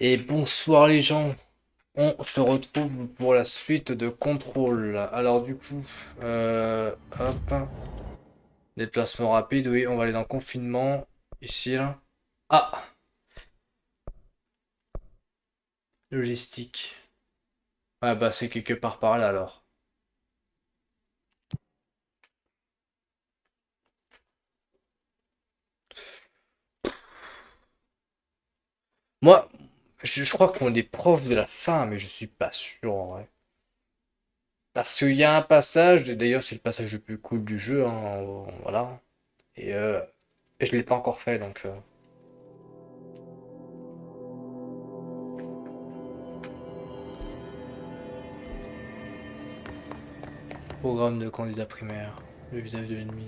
Et bonsoir les gens, on se retrouve pour la suite de contrôle. Alors du coup, hop, déplacement rapide, oui, on va aller dans confinement, ici là. Ah, logistique. Ah bah c'est quelque part par là alors. Moi, je crois qu'on est proche de la fin, mais je suis pas sûr en vrai. Parce qu'il y a un passage, et d'ailleurs c'est le passage le plus cool du jeu, hein, voilà. Et, euh, et je l'ai pas encore fait donc. Programme de candidat primaire, le visage de l'ennemi.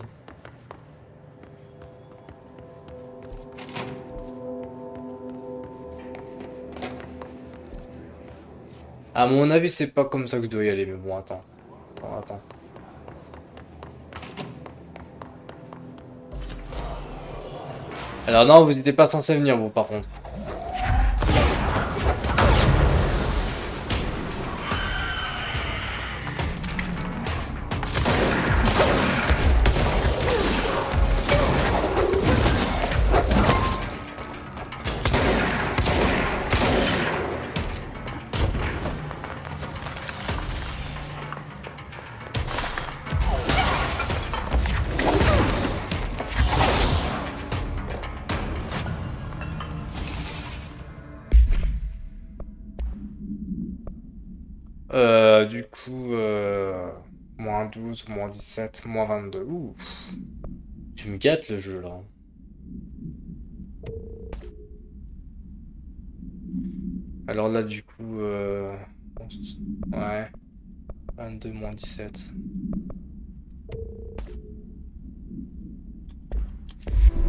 À mon avis, c'est pas comme ça que je dois y aller, mais bon, attends. Attends. Alors non, vous n'étiez pas censé venir, vous, par contre. Du coup, moins 12, moins 17, moins 22. Ouh, tu me gâtes le jeu, là. Alors là, du coup, ouais, 22, moins 17.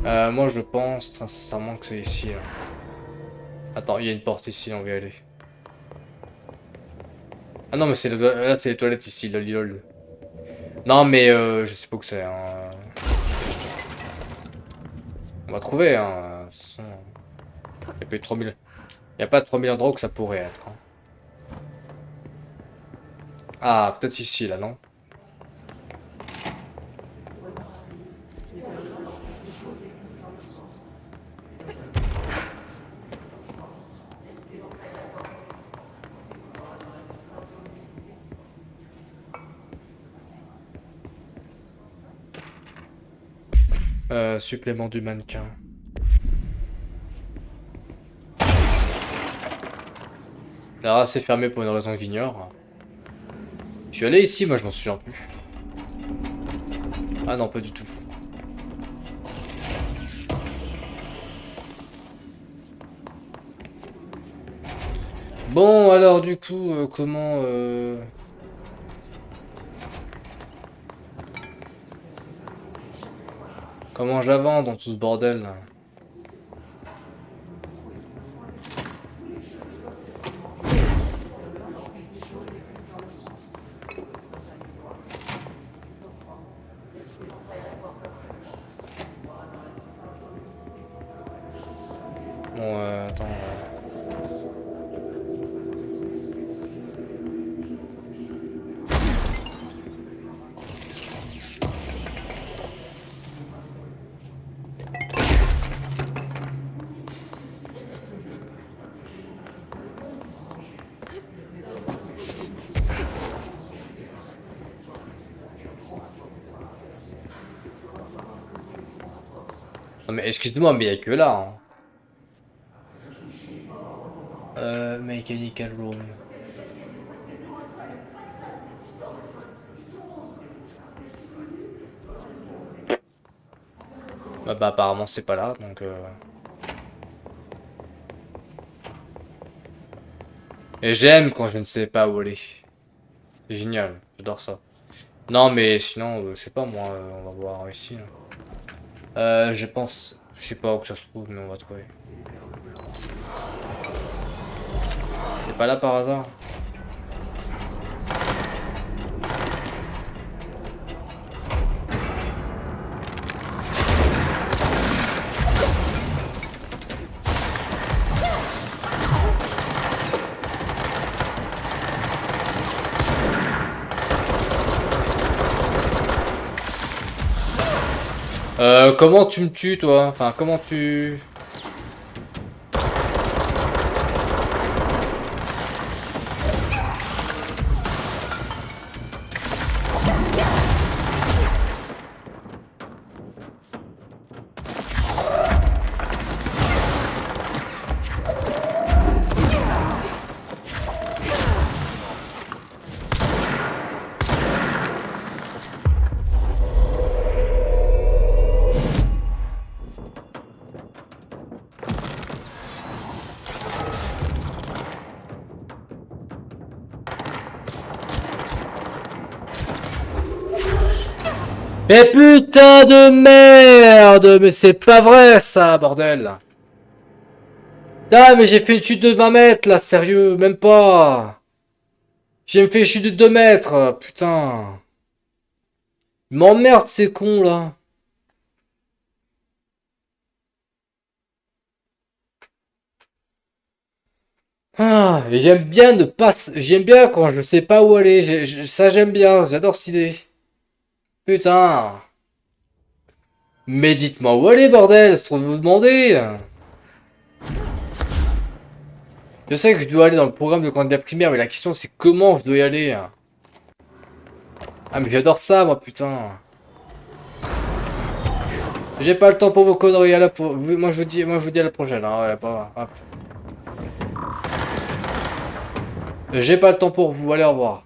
Moi, je pense sincèrement que c'est ici, là. Attends, il y a une porte ici, on va y aller. Ah non, mais là, c'est les toilettes ici, lol, lol. Non, mais je sais pas où c'est, hein. On va trouver, hein. De toute façon, il y a pas eu 3000. Il y a pas 3000 endroits où ça pourrait être, hein. Ah, peut-être ici, là, non? Supplément du mannequin. La race est fermée pour une raison que j'ignore. Je suis allé ici, moi je m'en souviens plus. Ah non, pas du tout. Bon, alors du coup, comment je la vends dans tout ce bordel là? Bon, attends. Non mais excuse-moi, mais il y a que là, hein. Mechanical room. Bah apparemment c'est pas là, donc Et j'aime quand je ne sais pas où aller. C'est génial, j'adore ça. Non mais sinon, je sais pas moi, on va voir ici là. Je pense, je sais pas où que ça se trouve, mais on va trouver. C'est pas là par hasard? Comment tu me tues, toi? Enfin, comment tu... Mais putain de merde! Mais c'est pas vrai, ça, bordel! Ah, mais j'ai fait une chute de 20 mètres, là, sérieux, même pas! J'ai fait une chute de 2 mètres, putain! Ils m'emmerdent, ces cons, là! Ah, et j'aime bien ne pas... J'aime bien quand je sais pas où aller, ça j'aime bien, j'adore cette idée. Putain! Mais dites-moi où aller, bordel, c'est trop de vous demander! Je sais que je dois aller dans le programme de candidat primaire, mais la question c'est comment je dois y aller. Ah mais j'adore ça moi putain. J'ai pas le temps pour vos conneries à la moi je vous dis à la prochaine hein, ouais, pas... hop. J'ai pas le temps pour vous, allez au revoir.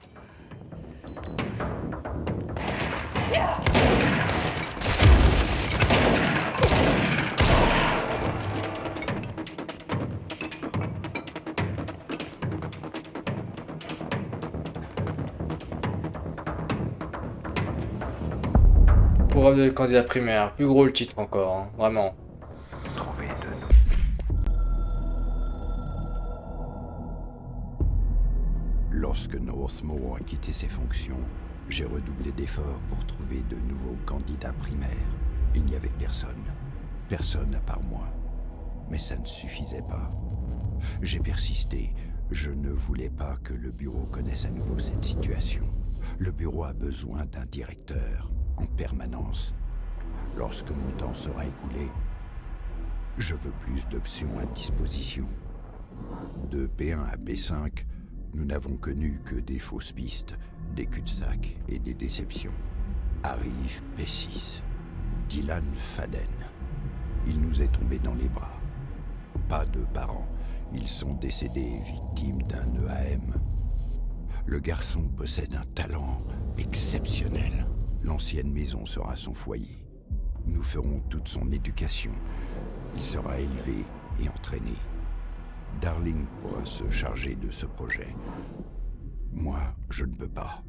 Programme de candidat primaire, plus gros le titre encore, hein, vraiment. Trouver de Lorsque Northmore a quitté ses fonctions, j'ai redoublé d'efforts pour trouver de nouveaux candidats primaires. Il n'y avait personne. Personne à part moi. Mais ça ne suffisait pas. J'ai persisté. Je ne voulais pas que le bureau connaisse à nouveau cette situation. Le bureau a besoin d'un directeur, en permanence. Lorsque mon temps sera écoulé, je veux plus d'options à disposition. De P1 à P5, nous n'avons connu que des fausses pistes, des cul-de-sac et des déceptions. Arrive P6, Dylan Faden. Il nous est tombé dans les bras. Pas de parents, ils sont décédés victimes d'un EAM. Le garçon possède un talent exceptionnel. L'ancienne maison sera son foyer. Nous ferons toute son éducation. Il sera élevé et entraîné. Darling pourra se charger de ce projet. Moi, je ne peux pas.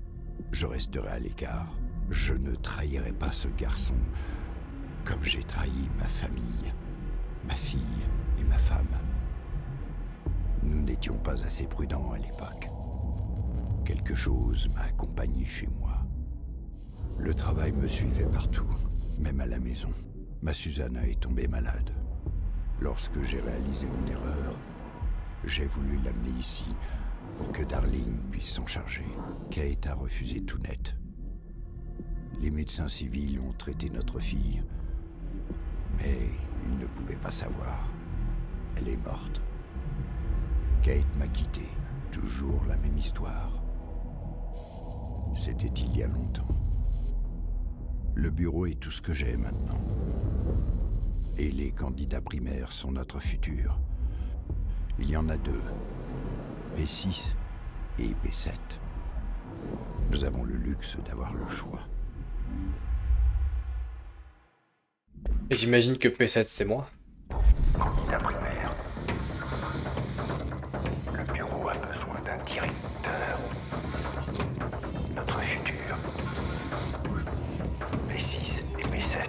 Je resterai à l'écart. Je ne trahirai pas ce garçon comme j'ai trahi ma famille, ma fille et ma femme. Nous n'étions pas assez prudents à l'époque. Quelque chose m'a accompagné chez moi. Le travail me suivait partout, même à la maison. Ma Susanna est tombée malade. Lorsque j'ai réalisé mon erreur, j'ai voulu l'amener ici pour que Darling puisse s'en charger. Kate a refusé tout net. Les médecins civils ont traité notre fille, mais ils ne pouvaient pas savoir. Elle est morte. Kate m'a quitté. Toujours la même histoire. C'était il y a longtemps. Le bureau est tout ce que j'ai maintenant. Et les candidats primaires sont notre futur. Il y en a deux, P6 et P7. Nous avons le luxe d'avoir le choix. J'imagine que P7 c'est moi. Candidat primaire. Le bureau a besoin d'un directeur. Notre futur. P6 et P7.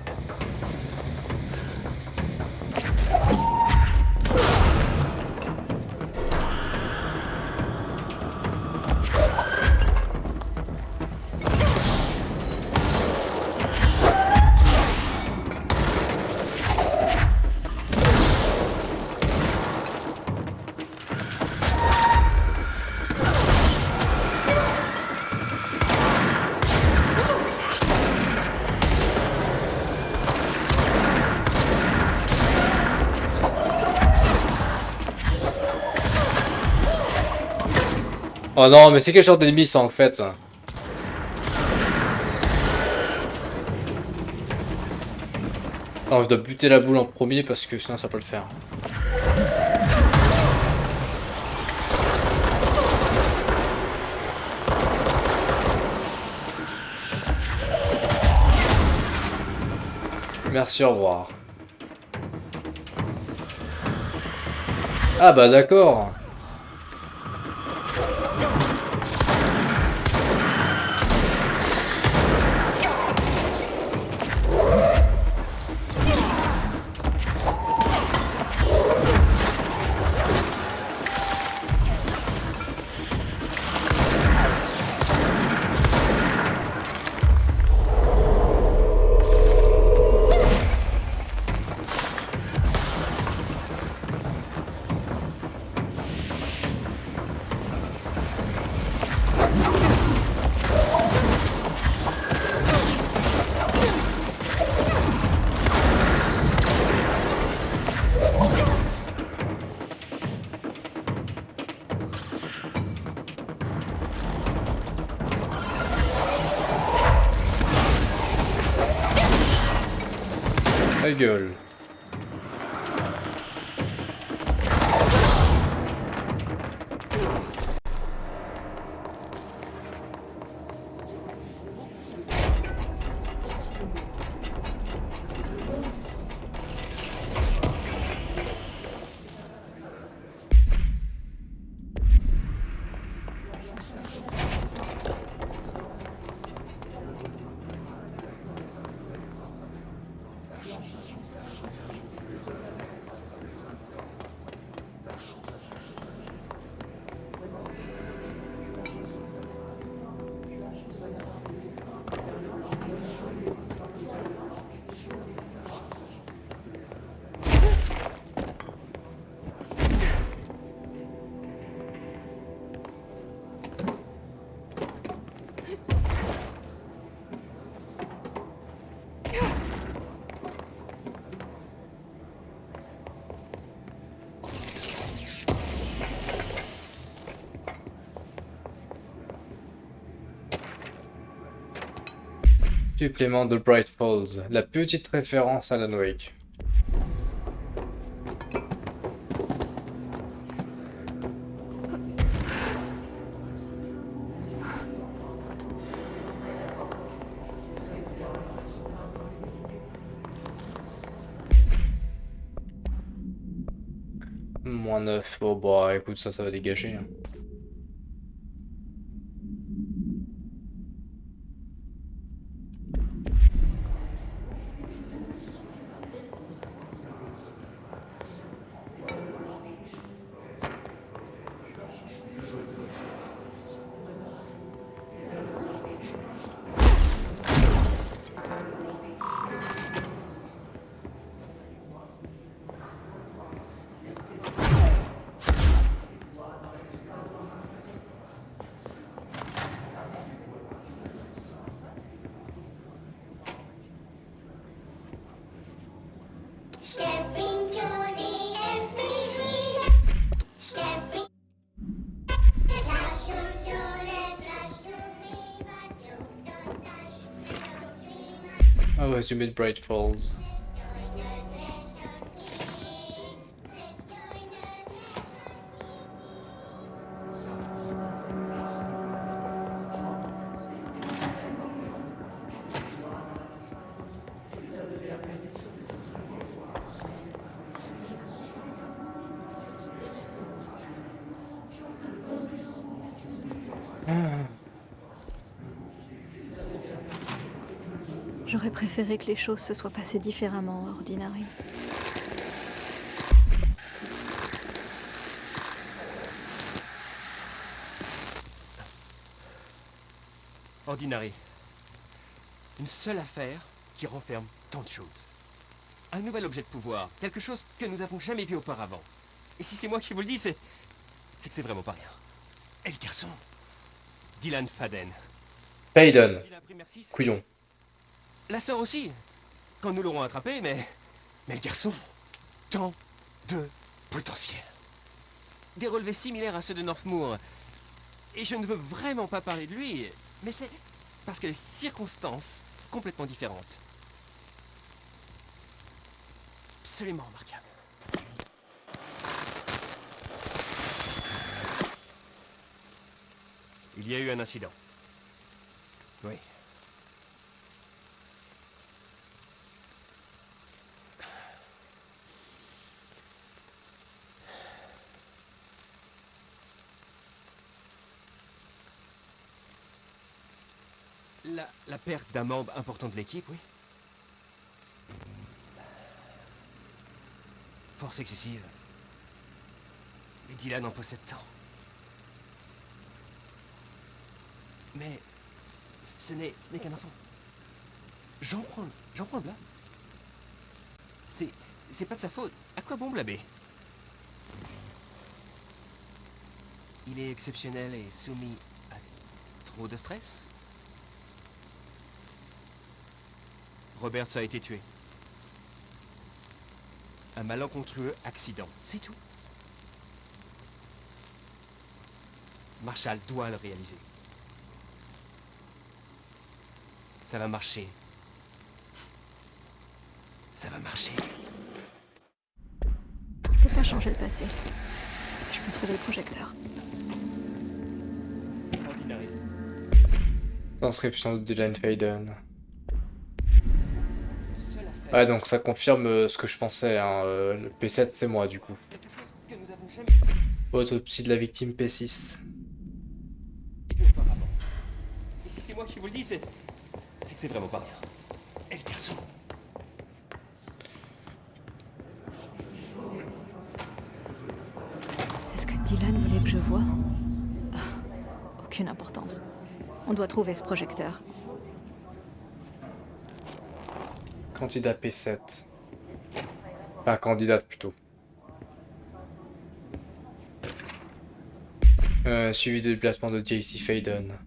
Oh non, mais c'est quel genre d'ennemi ça en fait ça? Non, je dois buter la boule en premier parce que sinon ça peut le faire. Merci, au revoir. Ah bah d'accord. Ta gueule. Supplément de Bright Falls. La petite référence à Alan Wake. -9. Oh bah écoute, ça va dégager, hein. Stepping to the FBC. Stepping. Slash to do this, slash to be, but you don't touch me, don't dream. Ah ouais, résumé de Bright Falls. J'aurais préféré que les choses se soient passées différemment, Ordinary. Ordinary. Une seule affaire qui renferme tant de choses. Un nouvel objet de pouvoir, quelque chose que nous n'avons jamais vu auparavant. Et si c'est moi qui vous le dis, c'est que c'est vraiment pas rien. Et le garçon, Dylan Faden. Payton. Il a appris merci. Couillon. La sœur aussi, quand nous l'aurons attrapé, mais le garçon, tant de potentiel. Des relevés similaires à ceux de Northmoor. Et je ne veux vraiment pas parler de lui, mais c'est parce que les circonstances sont complètement différentes. Absolument remarquable. Il y a eu un incident. Oui. La perte d'un membre important de l'équipe, oui. Force excessive. Et Dylan en possède tant. Mais ce n'est qu'un enfant. J'en prends le blâme. C'est pas de sa faute. À quoi bon blâmer? Il est exceptionnel et soumis à trop de stress. Roberts a été tué. Un malencontreux accident, c'est tout. Marshall doit le réaliser. Ça va marcher. Ça va marcher. Je peux pas changer le passé. Je peux trouver le projecteur. Ordinary. Transcription de Dylan Faden. Seule affaire. Ouais, donc ça confirme ce que je pensais, hein. Le P7, c'est moi, du coup. Quelque chose que nous avons jamais Autopsie de la victime P6. vu auparavant. Et si c'est moi qui vous le dis, c'est que c'est vraiment pas rien. Et le garçon. C'est ce que Dylan voulait que je voie. Ah, aucune importance. On doit trouver ce projecteur. Candidat P7. Enfin, candidate plutôt. Suivi de déplacement de JC Faden.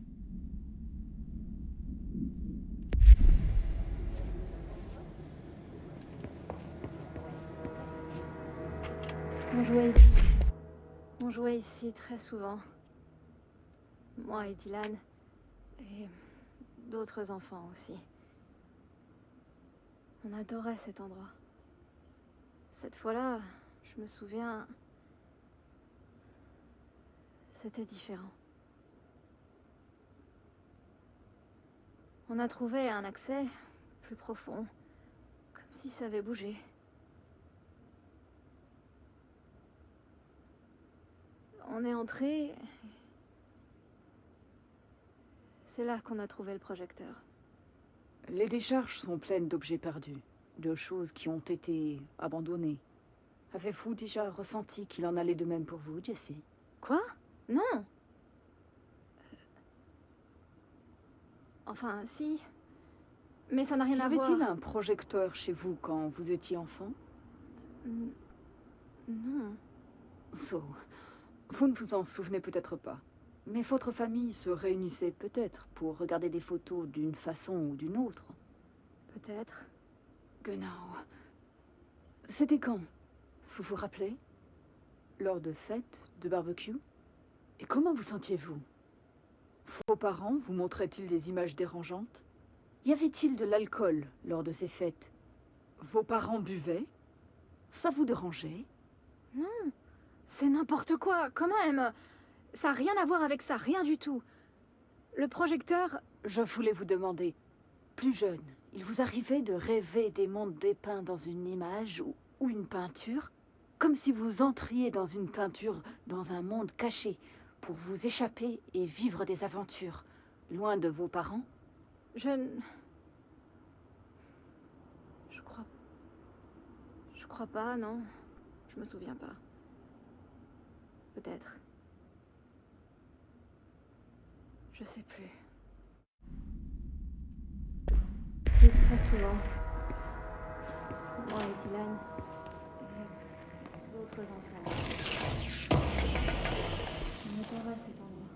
On jouait ici très souvent. Moi et Dylan. Et d'autres enfants aussi. On adorait cet endroit. Cette fois-là, je me souviens... C'était différent. On a trouvé un accès plus profond, comme si ça avait bougé. On est entré. C'est là qu'on a trouvé le projecteur. Les décharges sont pleines d'objets perdus, de choses qui ont été abandonnées. Avez-vous déjà ressenti qu'il en allait de même pour vous, Jessie? Quoi? Non. Enfin, si. Mais ça n'a rien Y à voir. avait-il un projecteur chez vous quand vous étiez enfant? Non. So, vous ne vous en souvenez peut-être pas. Mais votre famille se réunissait peut-être pour regarder des photos d'une façon ou d'une autre. Peut-être. Genau. C'était quand? Vous vous rappelez? Lors de fêtes, de barbecue? Et comment vous sentiez-vous? Vos parents vous montraient-ils des images dérangeantes? Y avait-il de l'alcool lors de ces fêtes? Vos parents buvaient? Ça vous dérangeait? Non. C'est n'importe quoi, quand même. Ça n'a rien à voir avec ça, rien du tout. Le projecteur... Je voulais vous demander, plus jeune, il vous arrivait de rêver des mondes dépeints dans une image ou une peinture? Comme si vous entriez dans une peinture, dans un monde caché, pour vous échapper et vivre des aventures, loin de vos parents? Je crois pas, non. Je me souviens pas. Peut-être. Je sais plus. C'est très souvent. Moi et Dylan. Et d'autres enfants. On adorait cet endroit.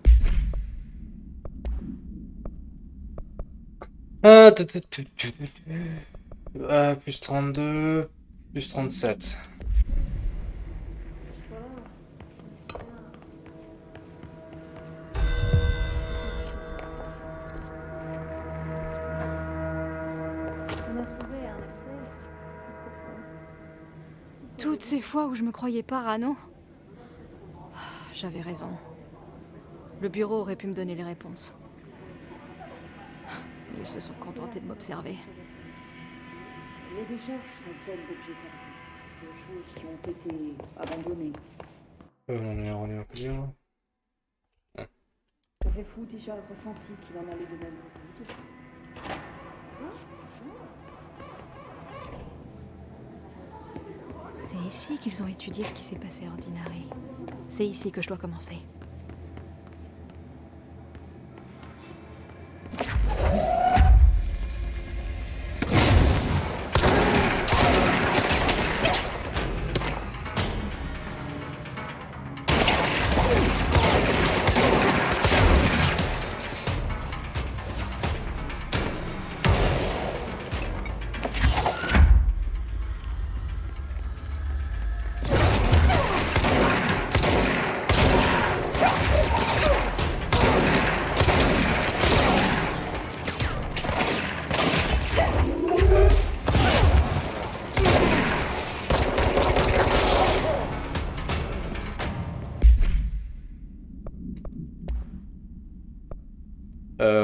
Ah, plus 32, plus 37. Cette fois-là, je me souviens. Toutes ces fois où je me croyais parano, j'avais raison. Le bureau aurait pu me donner les réponses. Mais ils se sont contentés de m'observer. Les décharges sont pleines d'objets perdus, de choses qui ont été abandonnées. On est à combien? Ça fait fou, Tisha a ressenti qu'il en allait de même pour vous tous. C'est ici qu'ils ont étudié ce qui s'est passé à Ordinary. C'est ici que je dois commencer.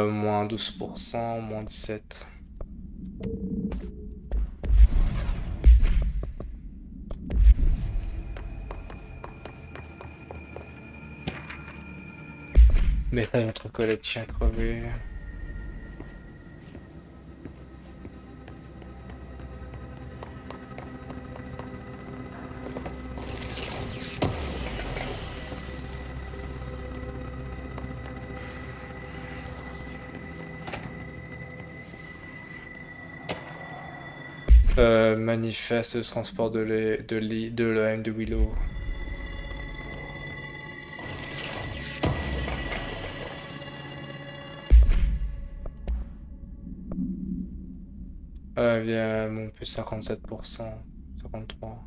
Moins 12%, moins 17. Mais ça, notre collègue chien crevé. Manifeste transport de l'AM de Willow. Via mon plus 57%, 53.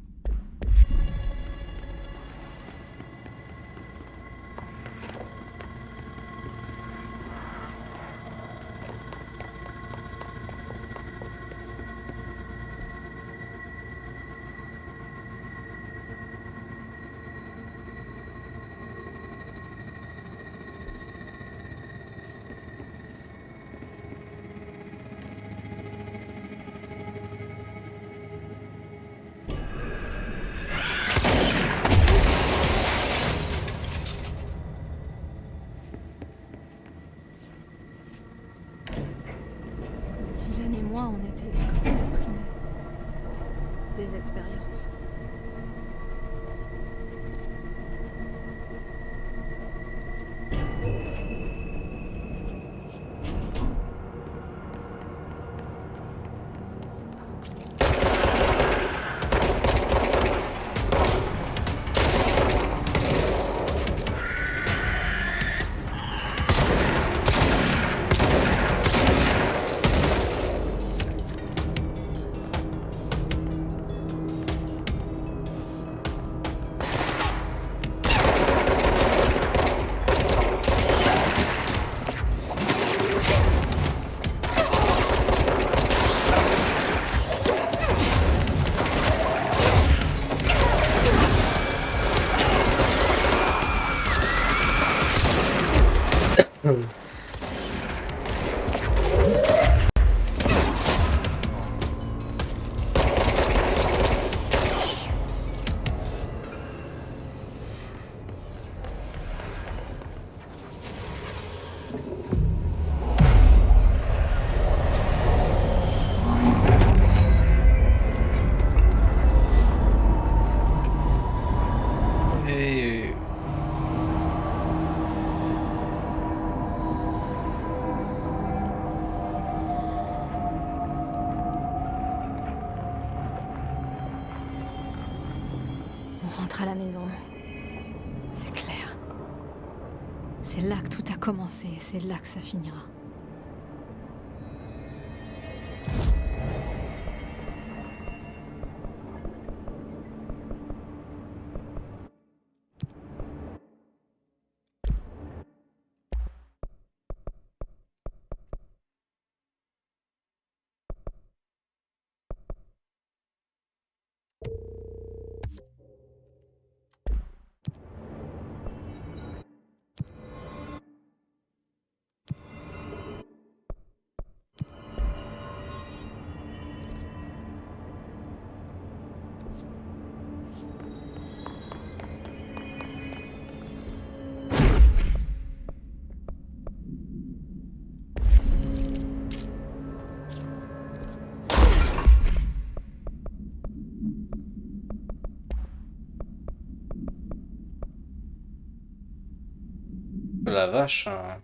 Dylan et moi, on était des candidats primés. Des expériences. Et On rentre à la maison. C'est clair. C'est là que tout a commencé et c'est là que ça finira. La vache, hein.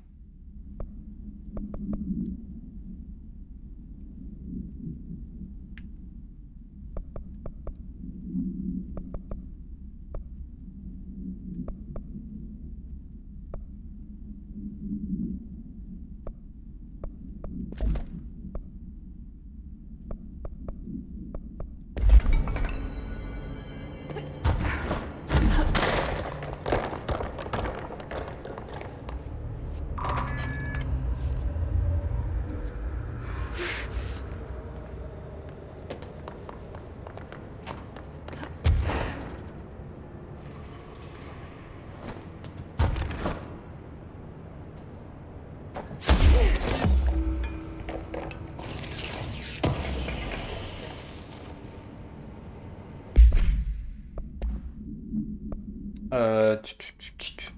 Euh, tu- tu- tu- tu-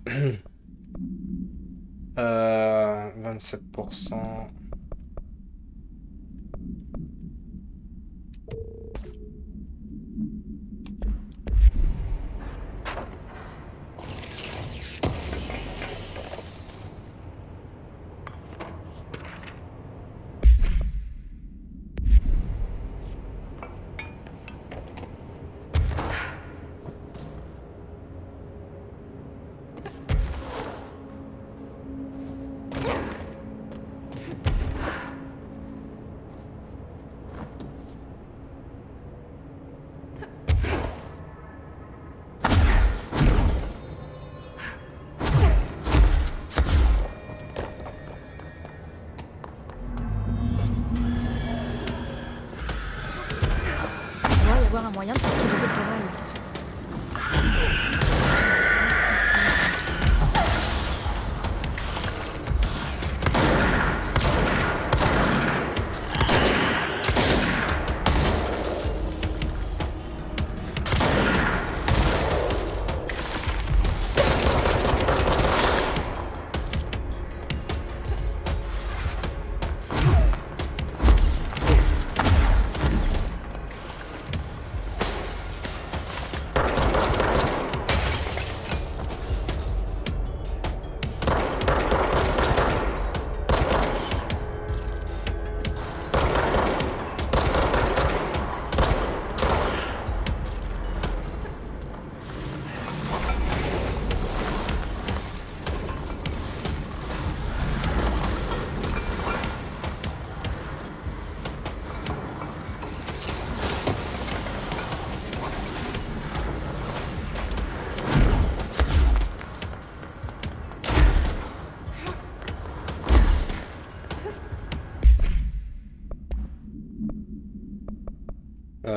27%. Il doit y avoir un moyen de faire pivoter ces rails.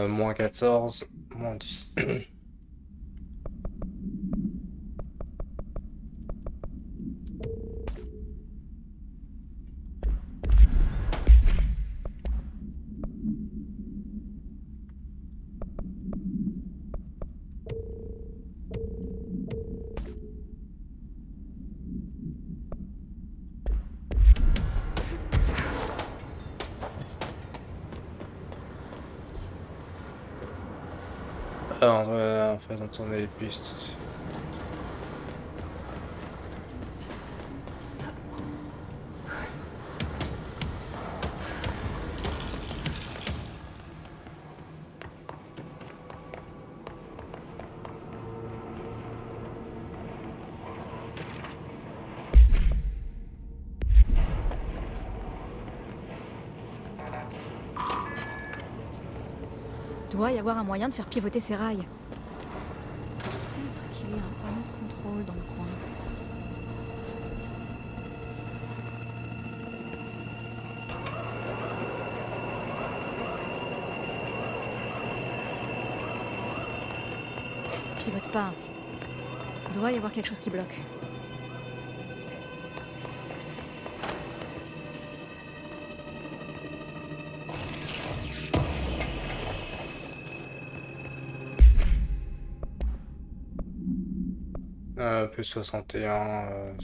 Moins 14, moins 10. Alors, en faisant tourner les pistes. Doit y avoir un moyen de faire pivoter ces rails. Peut-être qu'il y a un panneau de contrôle dans le coin. Ça pivote pas. Doit y avoir quelque chose qui bloque. Plus 61.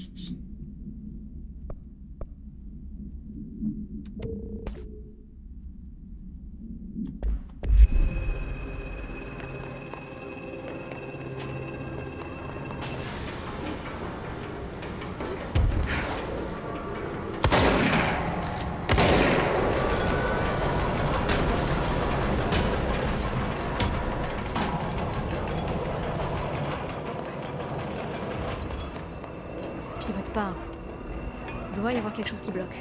pivote pas. Doit y avoir quelque chose qui bloque.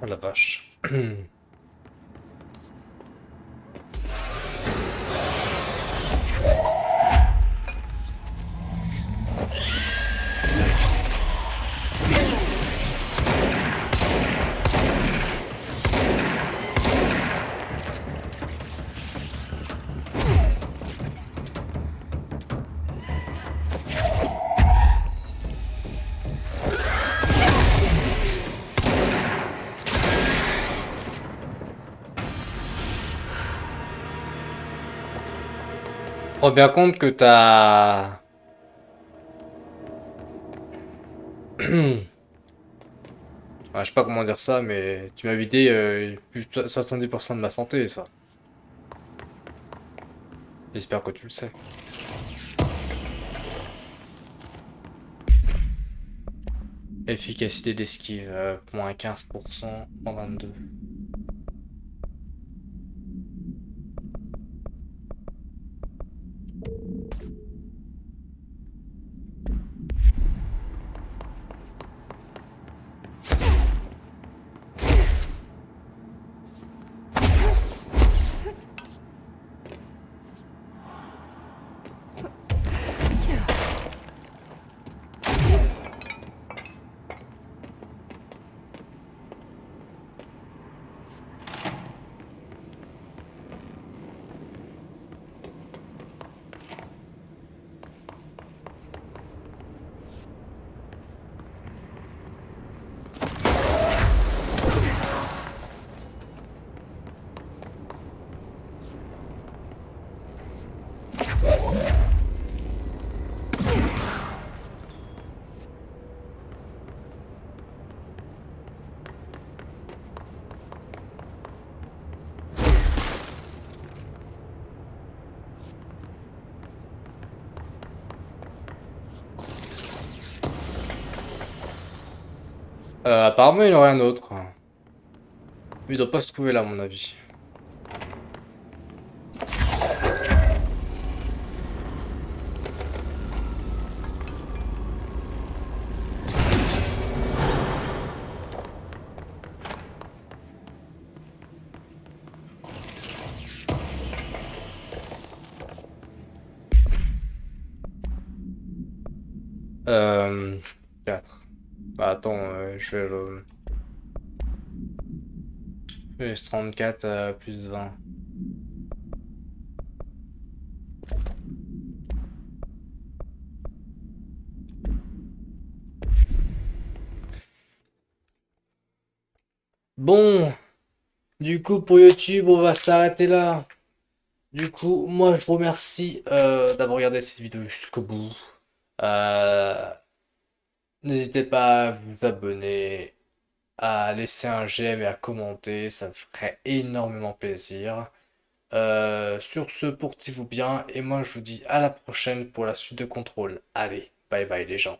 Oh la vache. Prends bien compte que t'as... Ouais, je sais pas comment dire ça, mais tu m'as vidé plus de 70% de ma santé, ça. J'espère que tu le sais. Efficacité d'esquive, moins 15%, moins 22. Apparemment, il n'y en aurait un autre. Il doit pas se trouver là, à mon avis. Euh... 4. Bah, attends, je vais le... Plus 34, plus 20. Bon, du coup, pour YouTube, on va s'arrêter là. Du coup, moi, je vous remercie d'avoir regardé cette vidéo jusqu'au bout. Euh, N'hésitez pas à vous abonner, à laisser un j'aime et à commenter, ça me ferait énormément plaisir. Sur ce, portez-vous bien et moi je vous dis à la prochaine pour la suite de contrôle. Allez, bye bye les gens.